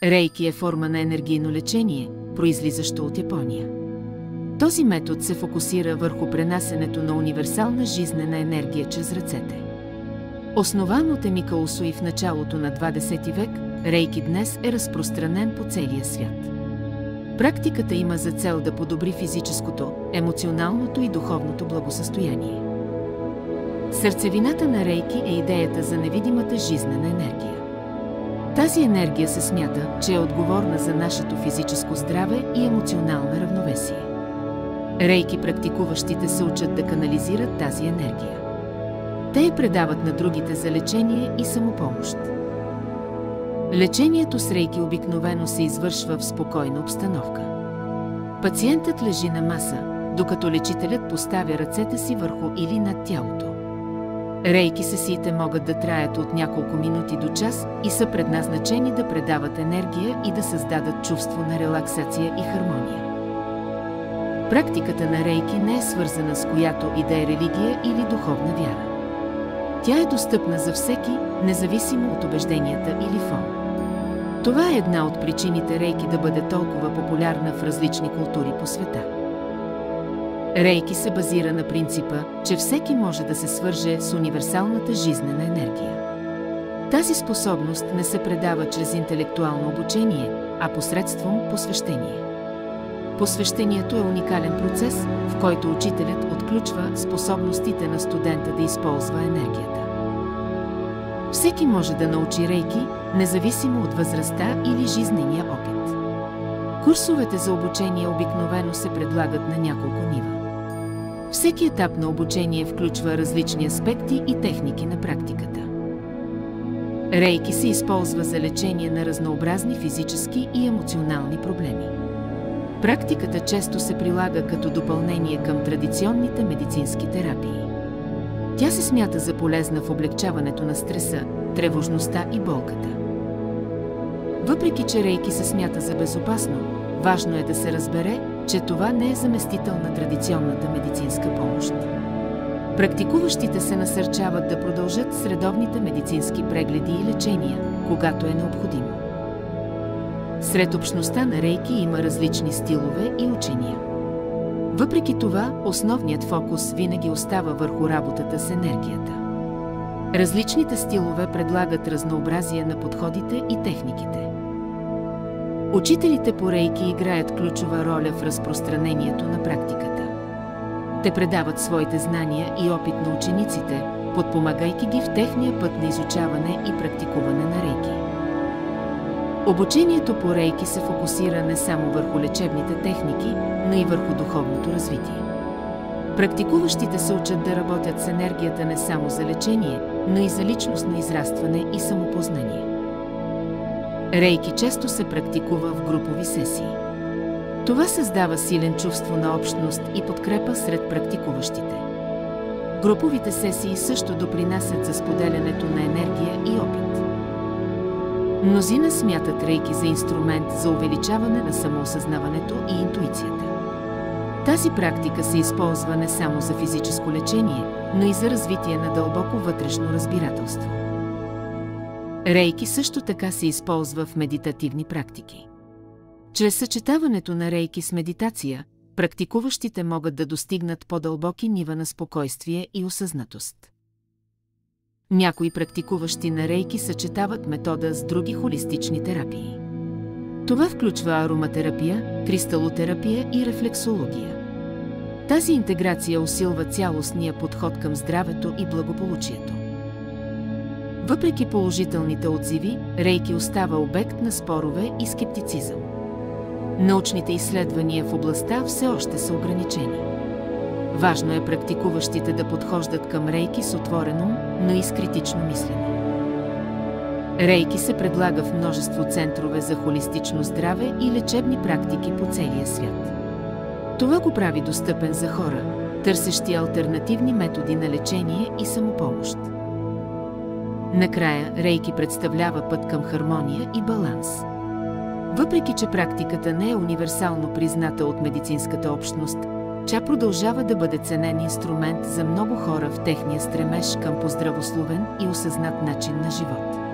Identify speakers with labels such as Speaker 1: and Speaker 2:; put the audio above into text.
Speaker 1: Рейки е форма на енергийно лечение, произлизащо от Япония. Този метод се фокусира върху пренасенето на универсална жизнена енергия чрез ръцете. Основан от Емика Усуи в началото на 20 век, рейки днес е разпространен по целия свят. Практиката има за цел да подобри физическото, емоционалното и духовното благосъстояние. Сърцевината на рейки е идеята за невидимата жизнена енергия. Тази енергия се смята, че е отговорна за нашето физическо здраве и емоционално равновесие. Рейки практикуващите се учат да канализират тази енергия. Те я предават на другите за лечение и самопомощ. Лечението с рейки обикновено се извършва в спокойна обстановка. Пациентът лежи на маса, докато лечителят поставя ръцете си върху или над тялото. Рейки сесиите могат да траят от няколко минути до час и са предназначени да предават енергия и да създадат чувство на релаксация и хармония. Практиката на рейки не е свързана с която и да е религия или духовна вяра. Тя е достъпна за всеки, независимо от убежденията или фон. Това е една от причините рейки да бъде толкова популярна в различни култури по света. Рейки се базира на принципа, че всеки може да се свърже с универсалната жизнена енергия. Тази способност не се предава чрез интелектуално обучение, а посредством посвещение. Посвещението е уникален процес, в който учителят отключва способностите на студента да използва енергията. Всеки може да научи рейки, независимо от възрастта или жизнения опит. Курсовете за обучение обикновено се предлагат на няколко нива. Всеки етап на обучение включва различни аспекти и техники на практиката. Рейки се използва за лечение на разнообразни физически и емоционални проблеми. Практиката често се прилага като допълнение към традиционните медицински терапии. Тя се смята за полезна в облекчаването на стреса, тревожността и болката. Въпреки че рейки се смята за безопасно, важно е да се разбере, че това не е заместител на традиционната медицинска помощ. Практикуващите се насърчават да продължат с редовните медицински прегледи и лечения, когато е необходимо. Сред общността на рейки има различни стилове и учения. Въпреки това, основният фокус винаги остава върху работата с енергията. Различните стилове предлагат разнообразие на подходите и техниките. Учителите по рейки играят ключова роля в разпространението на практиката. Те предават своите знания и опит на учениците, подпомагайки ги в техния път на изучаване и практикуване на рейки. Обучението по рейки се фокусира не само върху лечебните техники, но и върху духовното развитие. Практикуващите се учат да работят с енергията не само за лечение, но и за личностно израстване и самопознание. Рейки често се практикува в групови сесии. Това създава силен чувство на общност и подкрепа сред практикуващите. Груповите сесии също допринасят за споделянето на енергия и опит. Мнозина смятат рейки за инструмент за увеличаване на самоосъзнаването и интуицията. Тази практика се използва не само за физическо лечение, но и за развитие на дълбоко вътрешно разбирателство. Рейки също така се използва в медитативни практики. Чрез съчетаването на рейки с медитация, практикуващите могат да достигнат по-дълбоки нива на спокойствие и осъзнатост. Някои практикуващи на рейки съчетават метода с други холистични терапии. Това включва ароматерапия, кристалотерапия и рефлексология. Тази интеграция усилва цялостния подход към здравето и благополучието. Въпреки положителните отзиви, рейки остава обект на спорове и скептицизъм. Научните изследвания в областта все още са ограничени. Важно е практикуващите да подхождат към рейки с отворен ум, но и с критично мислене. Рейки се предлага в множество центрове за холистично здраве и лечебни практики по целия свят. Това го прави достъпен за хора, търсещи алтернативни методи на лечение и самопомощ. Накрая, рейки представлява път към хармония и баланс. Въпреки че практиката не е универсално призната от медицинската общност, тя продължава да бъде ценен инструмент за много хора в техния стремеж към поздравословен и осъзнат начин на живот.